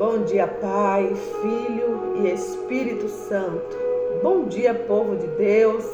Bom dia, Pai, Filho e Espírito Santo. Bom dia, povo de Deus.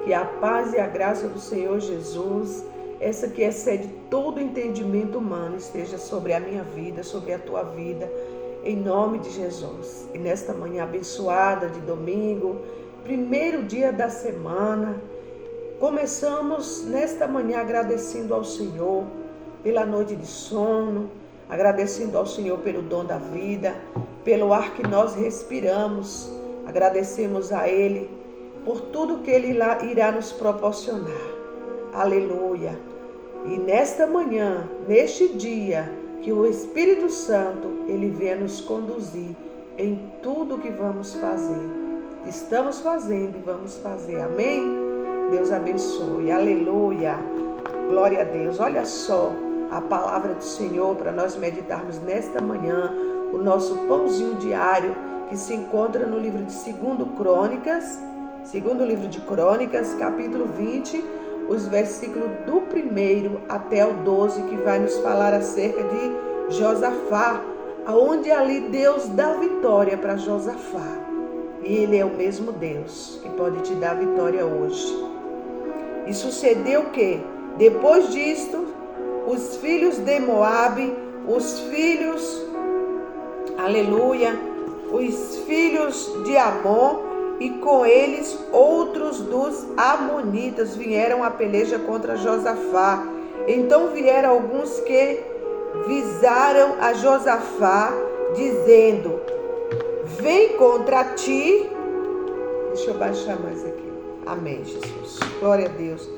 Que a paz e a graça do Senhor Jesus, essa que excede todo entendimento humano, esteja sobre a minha vida, sobre a tua vida, em nome de Jesus. E nesta manhã abençoada de domingo, primeiro dia da semana, começamos nesta manhã agradecendo ao Senhor pela noite de sono, agradecendo ao Senhor pelo dom da vida, pelo ar que nós respiramos. Agradecemos a Ele por tudo que Ele irá nos proporcionar. Aleluia! E nesta manhã, neste dia, que o Espírito Santo, Ele venha nos conduzir em tudo que vamos fazer. Estamos fazendo e vamos fazer. Amém? Deus abençoe. Aleluia! Glória a Deus. Olha só a palavra do Senhor para nós meditarmos nesta manhã, o nosso pãozinho diário, que se encontra no livro de segundo livro de Crônicas, capítulo 20, os versículos do 1 até o 12, que vai nos falar acerca de Josafá, onde ali Deus dá vitória para Josafá. E Ele é o mesmo Deus que pode te dar vitória hoje. E sucedeu que, depois disto, os filhos de Moabe, os filhos de Amon, e com eles outros dos amonitas vieram a peleja contra Josafá. Então vieram alguns que visaram a Josafá, dizendo: vem contra ti. Deixa eu baixar mais aqui. Amém, Jesus. Glória a Deus.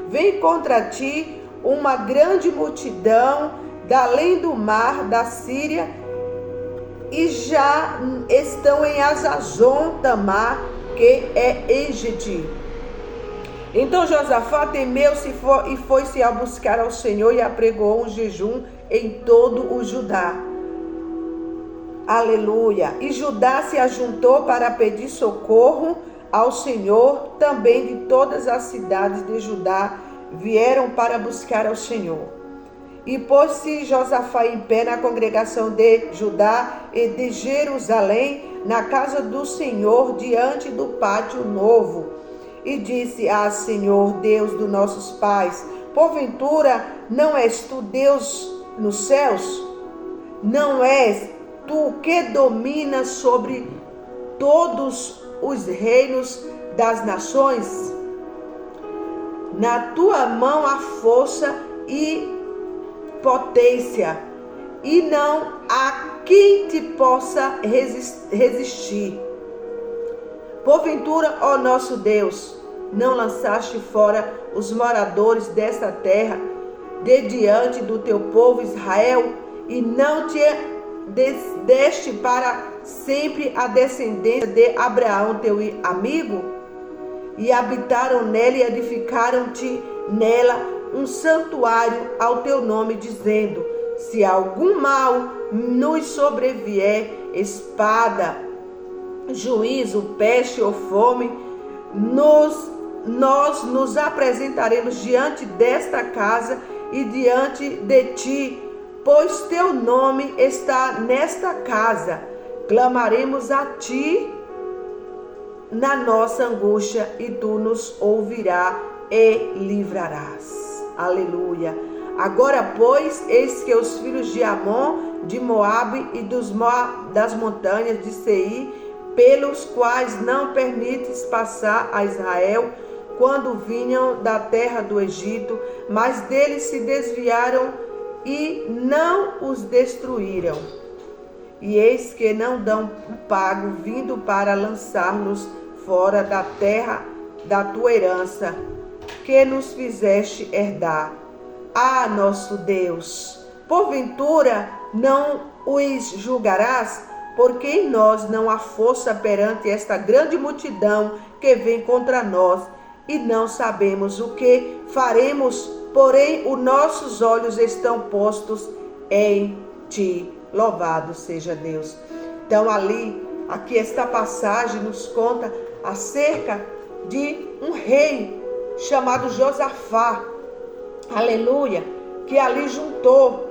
Vem contra ti uma grande multidão da além do mar da Síria, e já estão em Hazazon Tamar, que é Engedi. Então Josafá temeu-se e foi-se a buscar ao Senhor e apregou um jejum em todo o Judá. Aleluia! E Judá se ajuntou para pedir socorro ao Senhor. Também de todas as cidades de Judá vieram para buscar ao Senhor. E pôs-se Josafá em pé na congregação de Judá e de Jerusalém, na casa do Senhor, diante do pátio novo. E disse: Senhor, Deus dos nossos pais, porventura não és tu Deus nos céus? Não és tu que dominas sobre todos os reinos das nações? Na tua mão há força e potência, e não há quem te possa resistir. Porventura, ó nosso Deus, não lançaste fora os moradores desta terra de diante do teu povo Israel, e não te deste para sempre a descendência de Abraão, teu amigo? E habitaram nela e edificaram-te nela um santuário ao teu nome, dizendo: se algum mal nos sobrevier, espada, juízo, peste ou fome, nós nos apresentaremos diante desta casa e diante de ti, pois teu nome está nesta casa. Clamaremos a ti na nossa angústia, e tu nos ouvirás e livrarás. Aleluia. Agora, pois, eis que os filhos de Amon, de Moabe e das montanhas de Seir, pelos quais não permites passar a Israel, quando vinham da terra do Egito, mas deles se desviaram e não os destruíram. E eis que não dão pago, vindo para lançar-nos fora da terra da tua herança, que nos fizeste herdar. Nosso Deus, porventura não os julgarás? Porque em nós não há força perante esta grande multidão que vem contra nós, e não sabemos o que faremos, porém os nossos olhos estão postos em ti. Louvado seja Deus. Então aqui esta passagem nos conta acerca de um rei chamado Josafá, aleluia, que ali juntou,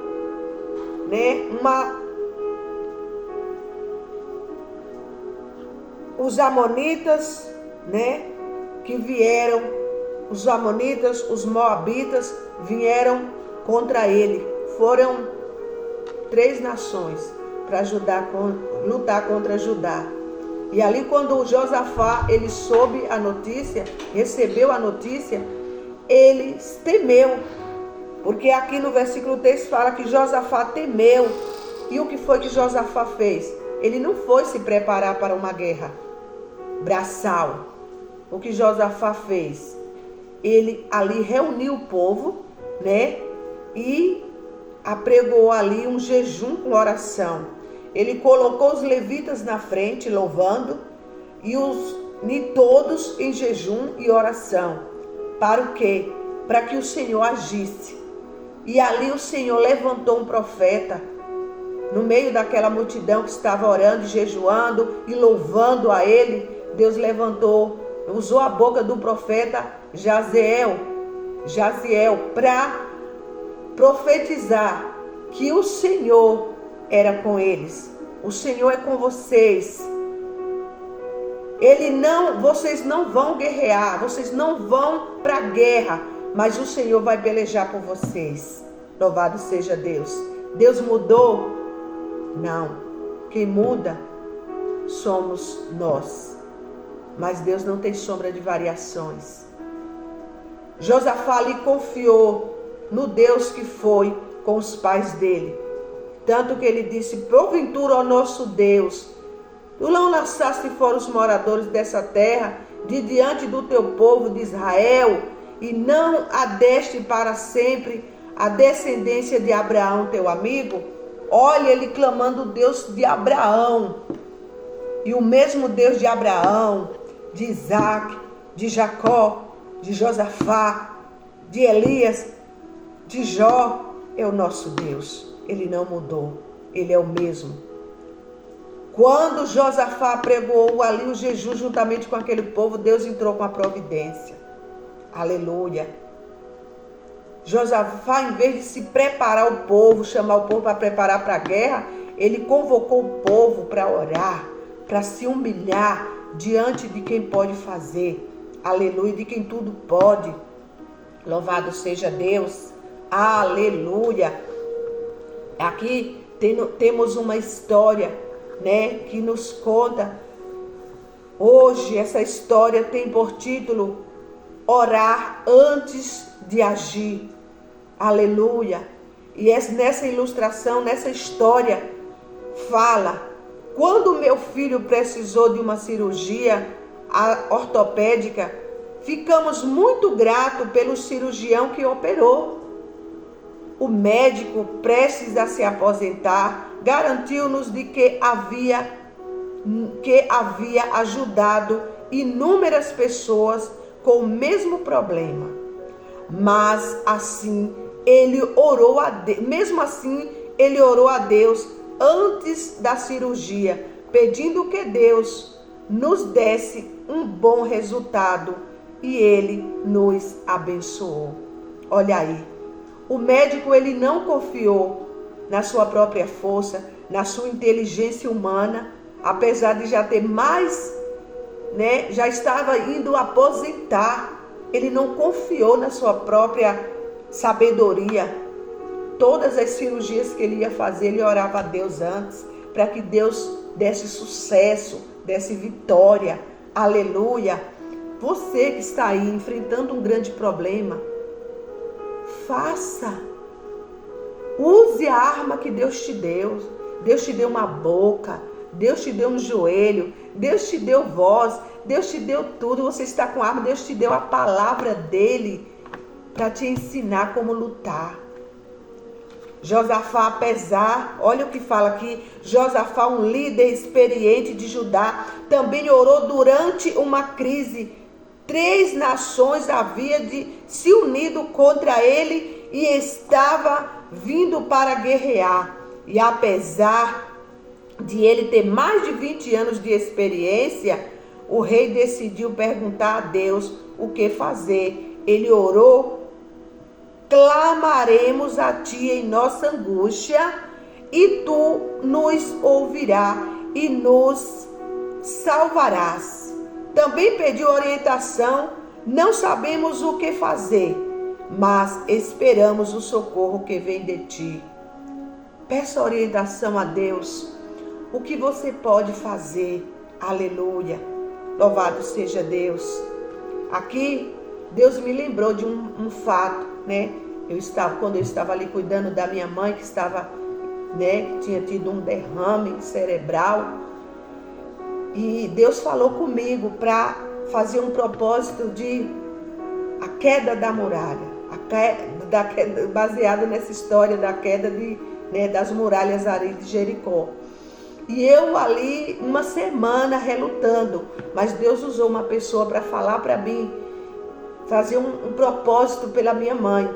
os amonitas, né, que vieram, os amonitas, os moabitas vieram contra ele. Foram 3 nações para lutar contra Judá. E ali quando Josafá, ele soube a notícia, recebeu a notícia, ele temeu. Porque aqui no versículo 3 fala que Josafá temeu. E o que foi que Josafá fez? Ele não foi se preparar para uma guerra braçal. O que Josafá fez? Ele ali reuniu o povo, né? E apregoou ali um jejum com oração. Ele colocou os levitas na frente, louvando, e todos em jejum e oração. Para o quê? Para que o Senhor agisse. E ali o Senhor levantou um profeta, no meio daquela multidão que estava orando, jejuando e louvando a ele. Deus levantou, usou a boca do profeta Jaziel para profetizar que o Senhor era com eles. O Senhor é com vocês. Vocês não vão guerrear, vocês não vão para a guerra, mas o Senhor vai pelejar por vocês. Louvado seja Deus. Deus mudou? Não. Quem muda somos nós. Mas Deus não tem sombra de variações. Josafá ali confiou no Deus que foi com os pais dele. Tanto que ele disse: porventura, ó nosso Deus, tu não lançaste fora os moradores dessa terra de diante do teu povo de Israel, e não adeste para sempre a descendência de Abraão, teu amigo? Olha, ele clamando o Deus de Abraão. E o mesmo Deus de Abraão, de Isaac, de Jacó, de Josafá, de Elias, de Jó, é o nosso Deus. Ele não mudou, ele é o mesmo. Quando Josafá pregou ali o jejum juntamente com aquele povo, Deus entrou com a providência. Aleluia. Josafá, em vez de se preparar o povo, chamar o povo para preparar para a guerra, ele convocou o povo para orar, para se humilhar diante de quem pode fazer. Aleluia, de quem tudo pode. Louvado seja Deus. Aleluia. Aqui temos uma história, né, que nos conta. Hoje essa história tem por título Orar antes de agir. Aleluia. E nessa ilustração, nessa história, fala: quando meu filho precisou de uma cirurgia ortopédica, ficamos muito gratos pelo cirurgião que operou. O médico, prestes a se aposentar, garantiu-nos de que havia ajudado inúmeras pessoas com o mesmo problema. Mas assim, ele orou a Deus, mesmo assim, ele orou a Deus antes da cirurgia, pedindo que Deus nos desse um bom resultado, e ele nos abençoou. Olha aí. O médico, ele não confiou na sua própria força, na sua inteligência humana, apesar de já ter mais, né, já estava indo aposentar. Ele não confiou na sua própria sabedoria. Todas as cirurgias que ele ia fazer, ele orava a Deus antes, para que Deus desse sucesso, desse vitória. Aleluia. Você que está aí enfrentando um grande problema, faça. Use a arma que Deus te deu. Deus te deu uma boca, Deus te deu um joelho, Deus te deu voz, Deus te deu tudo. Você está com arma, Deus te deu a palavra dele para te ensinar como lutar. Josafá, olha o que fala aqui, Josafá, um líder experiente de Judá, também orou durante uma crise. 3 nações haviam se unido contra ele e estava vindo para guerrear. E apesar de ele ter mais de 20 anos de experiência, o rei decidiu perguntar a Deus o que fazer. Ele orou: clamaremos a ti em nossa angústia, e tu nos ouvirás e nos salvarás. Também pediu orientação: não sabemos o que fazer, mas esperamos o socorro que vem de ti. Peça orientação a Deus. O que você pode fazer? Aleluia. Louvado seja Deus. Aqui, Deus me lembrou de um fato, né? Quando eu estava ali cuidando da minha mãe, que estava, né, que tinha tido um derrame cerebral. E Deus falou comigo para fazer um propósito de a queda da muralha, baseado nessa história da queda das muralhas ali de Jericó. E eu ali, uma semana relutando, mas Deus usou uma pessoa para falar para mim, fazer um propósito pela minha mãe.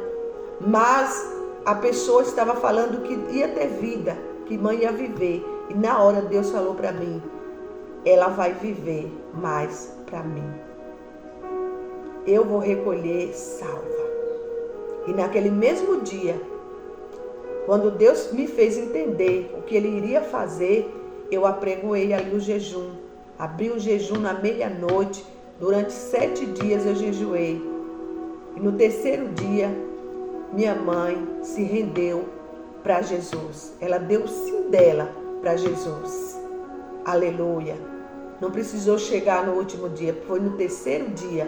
Mas a pessoa estava falando que ia ter vida, que mãe ia viver. E na hora Deus falou para mim: ela vai viver mais para mim. Eu vou recolher salva. E naquele mesmo dia, quando Deus me fez entender o que Ele iria fazer, eu apregoei ali o jejum. Abri o jejum na meia-noite. Durante 7 dias eu jejuei. E no terceiro dia, minha mãe se rendeu para Jesus. Ela deu o sim dela para Jesus. Aleluia. Não precisou chegar no último dia. Foi no terceiro dia.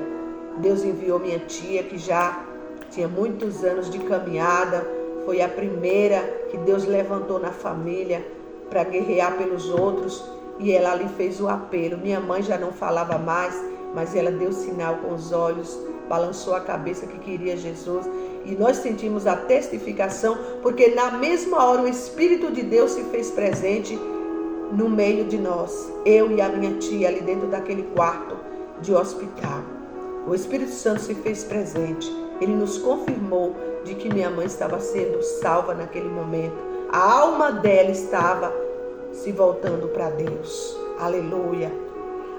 Deus enviou minha tia, que já tinha muitos anos de caminhada. Foi a primeira que Deus levantou na família para guerrear pelos outros. E ela ali fez o apelo. Minha mãe já não falava mais, mas ela deu sinal com os olhos, balançou a cabeça que queria Jesus. E nós sentimos a testificação, porque na mesma hora o Espírito de Deus se fez presente no meio de nós. Eu e a minha tia ali dentro daquele quarto de hospital. O Espírito Santo se fez presente. Ele nos confirmou de que minha mãe estava sendo salva naquele momento. A alma dela estava se voltando para Deus. Aleluia.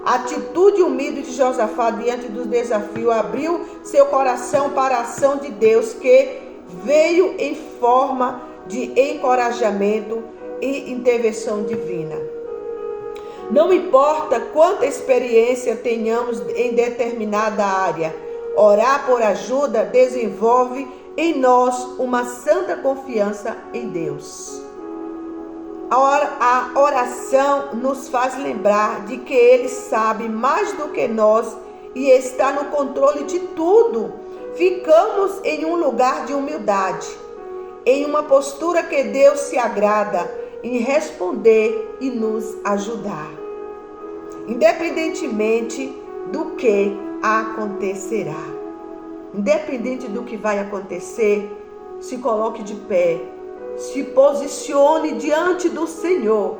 A atitude humilde de Josafá diante do desafio abriu seu coração para a ação de Deus, que veio em forma de encorajamento e intervenção divina. Não importa quanta experiência tenhamos em determinada área, orar por ajuda desenvolve em nós uma santa confiança em Deus. A oração nos faz lembrar de que Ele sabe mais do que nós e está no controle de tudo. Ficamos em um lugar de humildade, em uma postura que Deus se agrada em responder e nos ajudar. Independentemente do que acontecerá. Independente do que vai acontecer, se coloque de pé. Se posicione diante do Senhor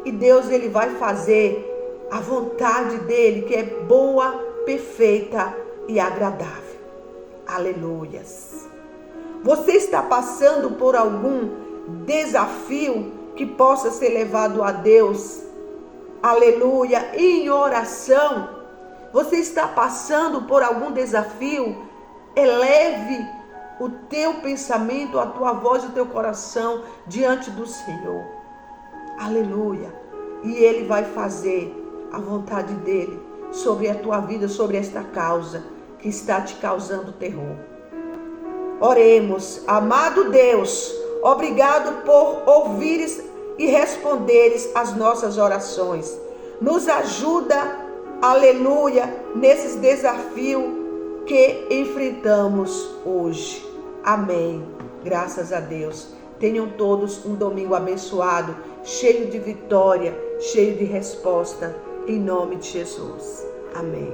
e Deus, Ele vai fazer a vontade dEle, que é boa, perfeita e agradável. Aleluias. Você está passando por algum desafio que possa ser levado a Deus? Aleluia. Em oração, você está passando por algum desafio? Eleve o teu pensamento, a tua voz e o teu coração diante do Senhor. Aleluia. E Ele vai fazer a vontade dEle sobre a tua vida, sobre esta causa que está te causando terror. Oremos. Amado Deus, obrigado por ouvires e responderes as nossas orações. Nos ajuda, aleluia, nesses desafios que enfrentamos hoje. Amém. Graças a Deus. Tenham todos um domingo abençoado, cheio de vitória, cheio de resposta, em nome de Jesus. Amém.